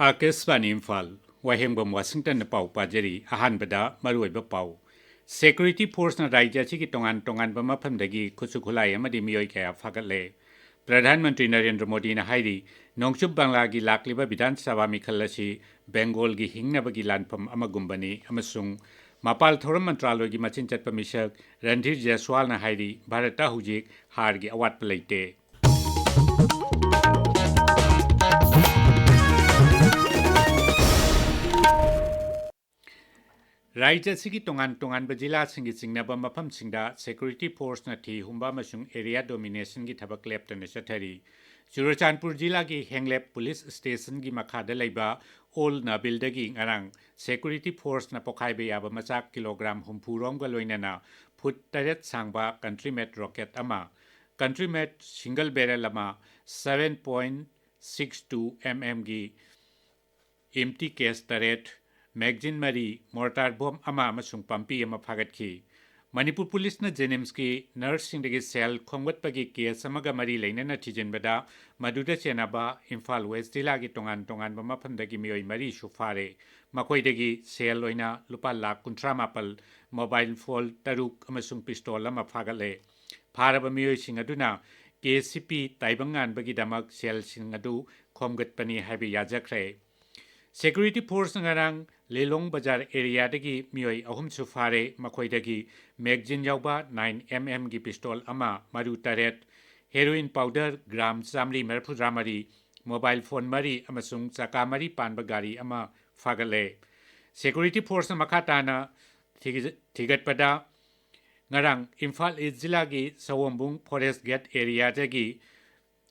Akashvani Imphal वाहेंगबम Washington पाव पाजरी अहानबदा मरुइबा पाव security force ना राज्य की तोंगान तोंगान मफमदगी खुसु खुलाई अमदि मियोय कया फागले प्रधानमंत्री नरेंद्र मोदी ना हाइरी नोंगचुब बांग्ला की लाकलिबा विधानसभा मिखल असी बेंगोल की हिंगनबगी लानफम अमगुंबनी अमसुंग मपाल थोरम मंत्रालय की मचिन चटप मिशक रणधीर जयसवाल ना हाइरी भारत हुजिक हार की अवात पलैते राज्य की तोंगान तोंगान जिला चिंगनब मफम सेक्यूरिटी फोर्स न थी हुंबा एरिया डोमिनेशन की थबक लेप्तन चथरी चुरचानपुर जिला की हेंगलेप पुलिस स्टेशन की मखाद लेबा ओल नबिलदगी ngarang सेक्यूरिटी फोर्स न पोखाइब याब मचाक किलोग्राम हुंफुरोंग लोइनना फुट 8 सांगबा country made rocket country made single barrel 7.62 mm की एम्प्टी केस 8 मैगजीन मरी मोर्टार बम पंपी फागत की मणिपुर पुलिस न जेनिम्स की नर्स सेल खोंगटपगी केस मरी लेना थीजनबदा मदुदा चेनाबा इम्फाल वेस्ट जिला की तोंगान तोंगान मफमदगी मियोय मरी सुफारे मकोइदगी सेल लोइना लुपा लाख 59 मोबाइल फोन 6 पिस्तौल फागले फारब मियोयसिंग अदुना केसीपी ताइबंगानबगी दमक सेल सिंग अदु खोमगटपनी हाइबे याजख्रे सेक्यूरिटी फोर्स ngarang लेलोंग बाजार एरिया दगी मियोय अहुम सुफारे मखोइदगी मैगजीन यावबा 9 mm की पिस्तौल मरु 8 heroin powder gram 100 mobile phone मरी अमसुंग चका मरी पानब गाड़ी फागले सेक्यूरिटी फोर्स मखाताना थिगतपदा ngarang इम्फाल ईस्ट जिला की सवोंबुंग फॉरेस्ट गेट एरिया दगी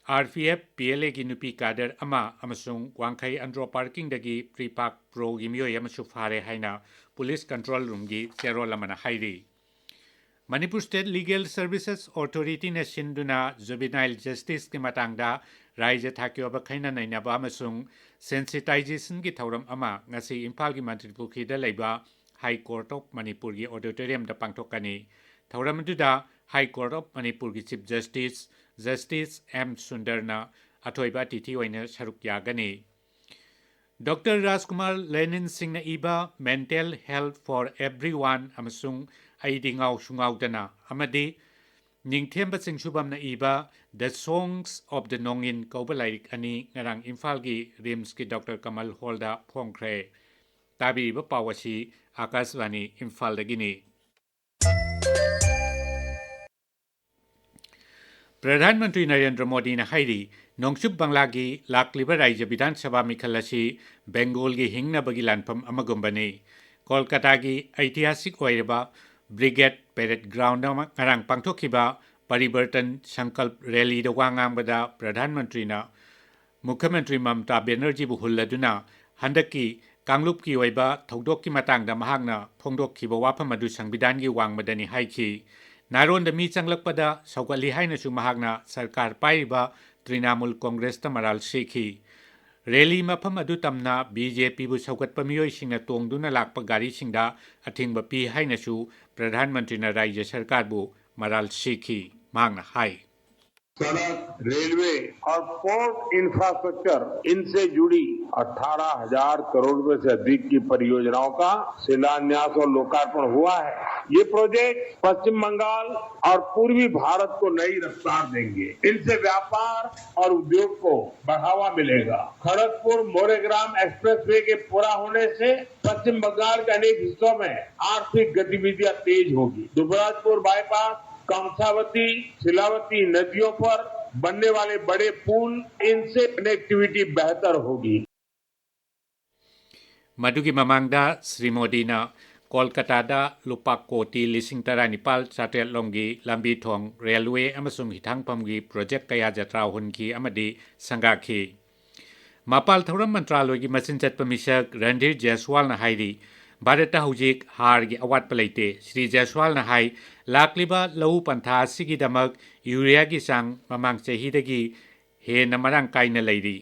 RPF PLA की नुपी कादर वांखई अंड्रो पार्किंग दगी प्री पार्क प्रो की मियोय फारे हाइना पुलिस कंट्रोल रूम की चेरोल हाइरी Manipur state legal services authority ने सिंधुना जुवेनाइल जस्टिस की मतंगदा राज्य थाक्योब खैना नैनाबा सेंसिटाइजेशन की थौरम इम्फाल की मंत्रिपुखीदा लेबा हाई कोर्ट ऑफ मणिपुर की ऑडिटोरियम दा पांगथोकनी थौरम हाई कोर्ट ऑफ मणिपुर की चीफ जस्टिस M सुंदरना अथोइबा तिथि ओइने सरुक यागनी डॉक्टर राजकुमार लेनिन सिंह इबा मेंटल हेल्थ फॉर एवरीवन अमसुंग आइदिंगाव सुंगावदना अमदि निंगथेंब सिंगसुबम इबा the songs of the Nongin कौबा लाइक अनि ngarang इम्फाल की रिम्स की डॉक्टर कमल हॉलदा फोंख्रे ताबीब पावसी आकाशवाणी इम्फाल दगिनी प्रधानमंत्री नरेंद्र मोदी ने हाइरी नोंगचुब बांग्ला की लाकलिबा राज्य विधानसभा मिखल असी बेंगोल की हिंगनबगी लानफम अमगुंबनी कोलकाता की ऐतिहासिक ओइरबा ब्रिगेड पेरेड ग्राउंड ngarang पांगथोखिबा परिवर्तन संकल्प रैली वांगांबदा प्रधानमंत्री मुख्यमंत्री ममता बनर्जी हुल्लदुना हंदकी कांगलुप की ओइबा थौदोक की मतंगदा महांगना फोंदोखिबा वाफम अदु संविधान की वांगबदनी हाइखी नारोन मी चंगलकपदा सौगली हाइनसु महागना सरकार पाइबा तृणमूल कांग्रेस मराल सीखी रैली मफम अदु तमना बीजेपी बु सौगतप मियोयसिंगना तोंगदुना लाकप गारीसिंगदा अथिंगब पी हाइनसु प्रधानमंत्री राज्य सरकार बु मराल सीखी मांगना हाई सड़क रेलवे और पोर्ट इंफ्रास्ट्रक्चर इनसे जुड़ी 18,000 करोड़ रुपए से अधिक की परियोजनाओं का शिलान्यास और लोकार्पण हुआ है। ये प्रोजेक्ट पश्चिम बंगाल और पूर्वी भारत को नई रफ्तार देंगे। इनसे व्यापार और उद्योग को बढ़ावा मिलेगा। खड़गपुर मोरेग्राम एक्सप्रेसवे के पूरा होने से पश्चिम बंगाल के अनेक हिस्सों में आर्थिक गतिविधियां तेज होगी। दुबराजपुर बाईपास कंसावती शिलावती नदियों पर बनने वाले बड़े पुल इनसे कनेक्टिविटी बेहतर होगी। मधुगी ममांगदा श्री मोदी ना कोलकाता लुपा कोटी 19,700 लोंगी लंबी थोंग रेलवे अमसुंग हिथांगपमगी प्रोजेक्ट कया जत्रा हुनकी अमदी संगाखी मपाल थौरम मंत्रालय की मचिन चटप मिशक रणधीर जयसवाल ना हाइरी भारत हुजिक हार की अवात पलैते श्री जयसवाल ना हाई लाकलिबा लऊ पंथा की दमक यूरिया की सांग ममांग चहीदगी हेन मरांग कायना लैरी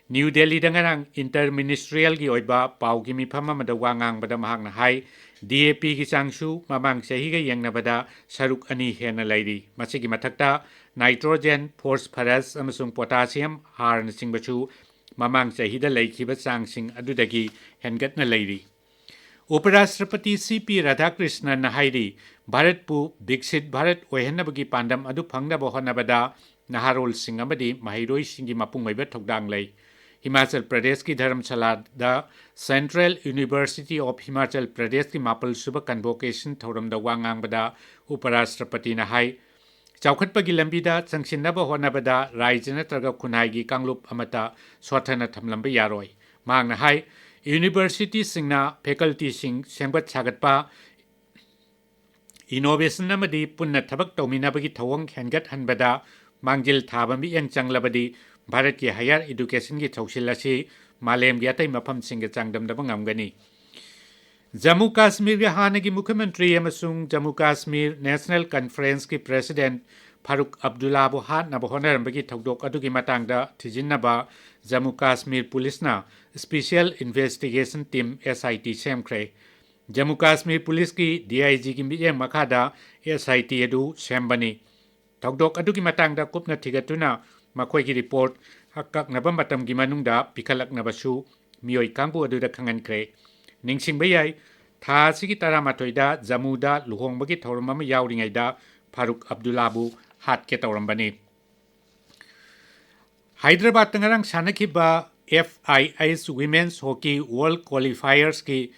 न्यू दिल्ली दंगरंग इंटर मिनिस्ट्रियल की ओइबा पाव की मिफम अमदा वांगांगबदा महांगना हाई DAP की सांगसु ममांग चहीगा यंगनबदा सरुक अनि हेन लैरी मसिगी मथक्ता नाइट्रोजन फॉस्फरस अमसुंग पोटासियम हारन सिंगबचु mamang chahida laikhiba changsing adudagi hengatna leiri Uparashtrapati C.P. Radhakrishnan hairi Bharat pu Dikshit Bharat oihanabagi pandam adu phangnaba honabada naharol sing amadi mahiroi singi mapung oiba thokdang lei Himachal Pradesh ki Dharamshala da Central University of Himachal Pradesh ki mapal suba convocation thoram da wangang bada Uparashtrapati na hai Chaukhatpagi lambida changsinnaba honabada raija natraga khunai gi kanglup amata swathana thamlamba yaroi mangna hai University singna faculty sing sengbat sagatpa innovation namadi punna thabak tawminabagi thawang hengat hanbada mangjil thaba mi yang changlabadi Bharat ki higher education ki thausilasi malem gi atai mafam sing ge changdamdaba ngamgani Jammu Kashmir ge hanagi Mukhyamantri amasung Jammu Kashmir National Conference ki President Farooq Abdullah bu hat na bohonarambagi thokdok adugi matangda thijinnaba Jammu Kashmir Police na Special Investigation Team SIT semkhre Jammu Kashmir Police ki DIG ki miyeng makhada SIT adu sembani thokdok adugi matangda kupna thigatuna makhoi ki report hakaknaba matam gi manungda pikhalaknabasu miyoi kangbu aduda khangankre ningsingba yai tha sigi taramatoida Jammuda luhongbagi thoram ama yawringaida Farooq Abdullah bu hat ke tawrambani Hyderabad tangarang sanakhiba FIS Women's Hockey World Qualifiers ki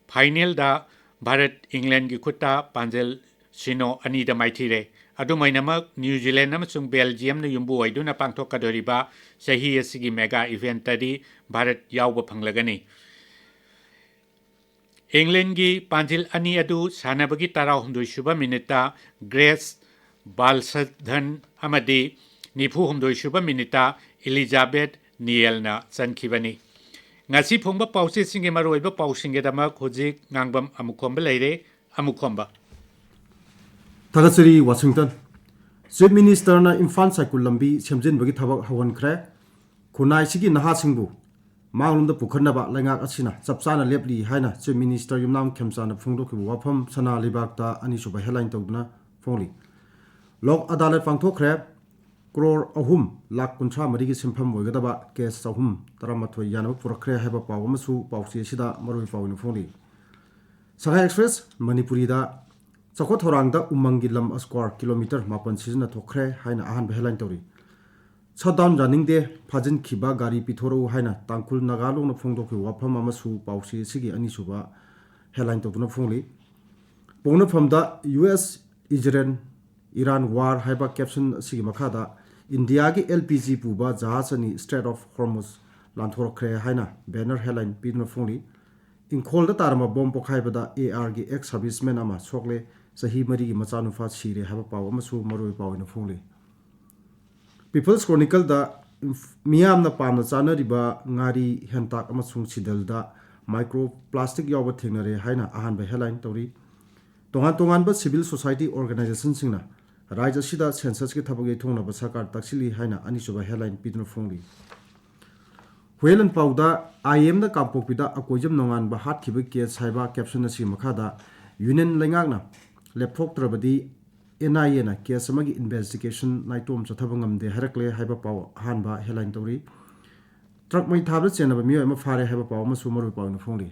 final da Bharat England ki khutta panjel sino ani da maithire adumainamak New Zealand amasung Belgium na yumbu waiduna pangthokadoriba sahi asigi mega event tadi Bharat yawba phanglagani England ki panjil ani adu sanabagi tarahumdoi suba minita Grace Balsadhan amadi nifu humdoi suba minita Elizabeth Niel na chankibani ngasi phongba pause singe maroiba pausinge dama khojik Ngangbam Amukhomba leire Amukhomba Thagatsuri Washington Chief Minister na Imphal Cycle lambi semjinbagi thabak hawan khre khunai sigi naha singbu manglumda pukharnaba lengak asina chapchana lepli haina Chief Minister Yumnam Khemchana phungdokhi wafam sana libakta ani suba headline tawduna phongli Lok Adalat pangthokre crore ahum lakh kunthra marigi simpham oigadaba case ahum taramathoi yanaba purakre haba paw amasu pawsi sida maroi pawni phongli Shanghai Express Manipuri da Chakot Thorangda umangi lam a square kilometer mapan sizna thokre haina ahan headline tawri Shutdown running de phajin khiba gari pithoro haina tangkul nagalong na phongdokhi wafam amasu pawsi sigi ani suba headline tawduna phongli pongna phamda US Israel Iran war haiba caption sigi makhada India ki LPG puba jahasani Strait of Hormuz lanthorokre haina banner headline pidna phongli Imphal da tarama bomb pokhaibada AR ki ex serviceman ama sokle sahi mari ki machanufa sire haba paw amasu maroi pawina phongli People's Chronicle da miyam na pamna chana riba ngari hentak amasung sidal da microplastic yawa thengnare haina ahan ba headline tawri tongan ba civil society organization singna Raja sida census ki thabagi thongna ba sarkar taksili haina ani suba headline pidna phongli Huelan pauda IM na kampokpida akoijam nongan ba hat khiba ke saiba caption asi makhada union lengakna laptop trabadi NIA na case amagi investigation naitom chathabangam de harakle haiba paw hanba headline tori truck mai thabra chenaba miyo ma fare haiba paw ma sumaru paw na phongli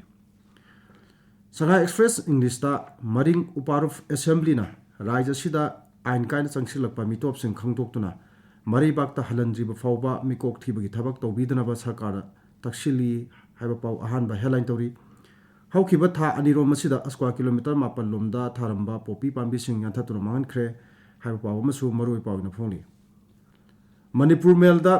Shanghai Express English da Maring Uparuf Assembly na Raja sida ain kaina changsilakpa mitop sing khangdoktuna Mari bakta halandri ba fawba mikok thibagi thabak tawbidana ba sarkar taksili haiba paw ahan ba headline tori haukiba tha aniro masida asqua kilometer mapal lomda tharamba popi pambi sing yanthatura mangan khre haiba paw masu maroi paw na phongli Manipur melda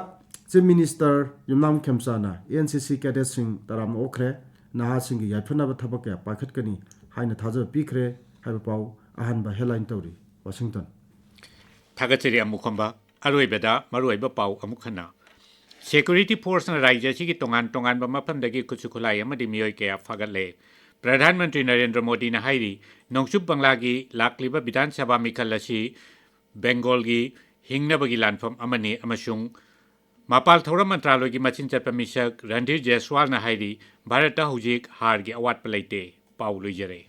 Chief Minister Yumnam Khemchana NCC cadet sing taram okre naha sing yaphana ba thabak ya pakhatkani haina thaja pikre haiba paw ahan ba headline tori Washington Thagachiri Amukhomba Aroibeda Maroiba Pau Amukhana Security Force na Raija Sigi Tongan ba mapamdagi kuchukulay amadi miyoy kaya fagale Pradhan Mantri Narendra Modi na hairi Nongsup Banglagi lakliba Bidhan Sabha Mikalasi Bengal gi hingnabagi lanfam amani amasung Mapal Thora Mantralogi Machin Chapamisak Randhir Jaiswal na hairi Bharata Hujik Hargi Awat Palaite Pau Lujere